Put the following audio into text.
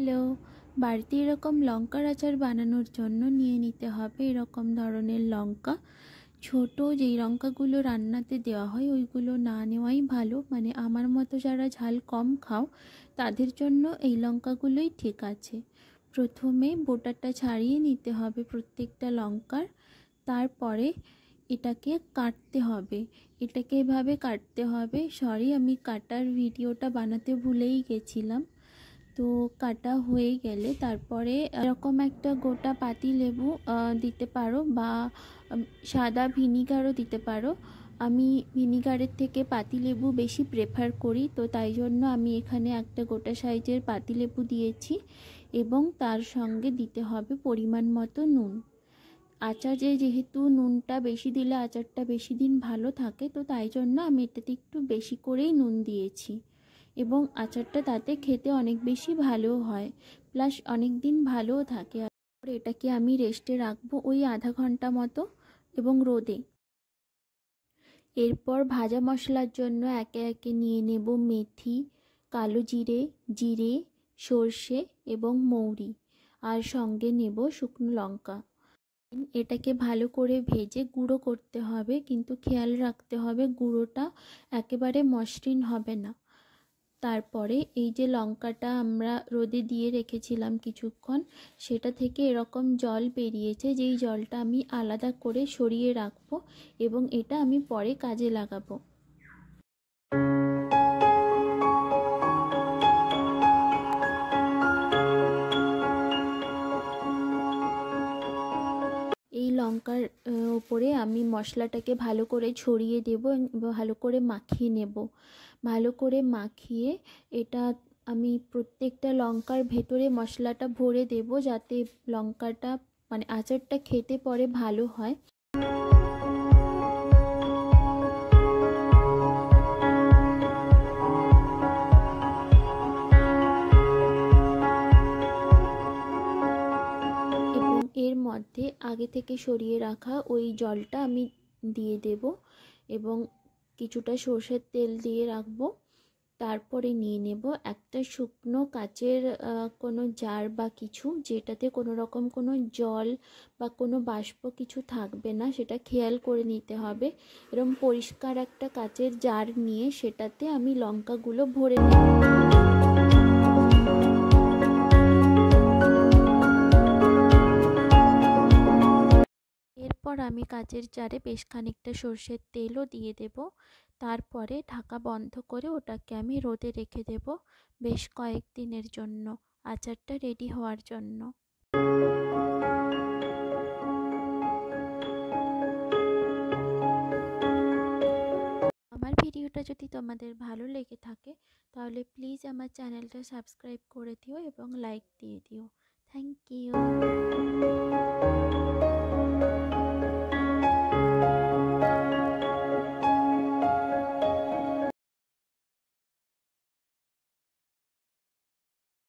Hello, বাড়িতে এরকম লঙ্কার আচার বানানোর জন্য নিয়ে নিতে হবে এরকম ধরনের লঙ্কা। ছোট যেই লঙ্কাগুলো রান্নাতে দেওয়া হয় ওইগুলো না নেওয়াই ভালো, মানে আমার মতো যারা ঝাল কম খাও তাদের জন্য এই লঙ্কাগুলোই ঠিক আছে। প্রথমে বোটাটা ছাড়িয়ে নিতে হবে প্রত্যেকটা লঙ্কার, তারপরে এটাকে কাটতে হবে। এটাকে এভাবে কাটতে হবে। সরি, আমি কাটার ভিডিওটা বানাতে ভুলেই গেছিলাম। তো কাটা হয়ে গেলে তারপরে এরকম একটা গোটা পাতিলেবু দিতে পারো, বা সাদা ভিনিগারও দিতে পারো। আমি ভিনিগারের থেকে পাতিলেবু বেশি প্রেফার করি, তো তাই জন্য আমি এখানে একটা গোটা সাইজের পাতিলেবু দিয়েছি। এবং তার সঙ্গে দিতে হবে পরিমাণ মতো নুন। আচারে যেহেতু নুনটা বেশি দিলে আচারটা বেশি দিন ভালো থাকে, তো তাই জন্য আমি এটাতে একটু বেশি করেই নুন দিয়েছি। এবং আচারটা তাতে খেতে অনেক বেশি ভালো হয়, প্লাস অনেক দিন ভালোও থাকে। আর এটাকে আমি রেস্টে রাখবো ওই আধা ঘন্টা মতো, এবং রোদে। এরপর ভাজা মশলার জন্য একে একে নিয়ে নেব মেথি, কালো জিরে, জিরে, সর্ষে এবং মৌরি, আর সঙ্গে নেব শুকনো লঙ্কা। এটাকে ভালো করে ভেজে গুঁড়ো করতে হবে, কিন্তু খেয়াল রাখতে হবে গুঁড়োটা একেবারে মসৃণ হবে না। তারপরে এই যে লঙ্কাটা আমরা রোদে দিয়ে রেখেছিলাম কিছুক্ষণ, সেটা থেকে এরকম জল বেরিয়েছে, যেই জলটা আমি আলাদা করে সরিয়ে রাখবো এবং এটা আমি পরে কাজে লাগাবো। এই লঙ্কার উপরে আমি মশলাটাকে ভালো করে ছড়িয়ে দেব, ভালো করে মাখিয়ে নেব। ভালো করে মাখিয়ে এটা আমি প্রত্যেকটা লঙ্কার ভেতরে মশলাটা ভরে দেব, যাতে লঙ্কাটা মানে আচারটা খেতে পরে ভালো হয়। এবং এর মধ্যে আগে থেকে সরিয়ে রাখা ওই জলটা আমি দিয়ে দেব এবং কিছুটা সর্ষের তেল দিয়ে রাখবো। তারপরে নিয়ে নেব একটা শুকনো কাচের কোনো জার বা কিছু, যেটাতে কোনো রকম কোনো জল বা কোনো বাষ্প কিছু থাকবে না, সেটা খেয়াল করে নিতে হবে। এরকম পরিষ্কার একটা কাচের জার নিয়ে সেটাতে আমি লঙ্কাগুলো ভরে নেব। এরপর আমি কাচের জারে বেশ খানিকটা সর্ষের তেলও দিয়ে দেব। তারপরে ঢাকা বন্ধ করে ওটাকে আমি রোদে রেখে দেব বেশ কয়েকদিনের জন্য, আচারটা রেডি হওয়ার জন্য। আমার ভিডিওটা যদি তোমাদের ভালো লেগে থাকে তাহলে প্লিজ আমার চ্যানেলটা সাবস্ক্রাইব করে দিও এবং লাইক দিয়ে দিও। Thank you.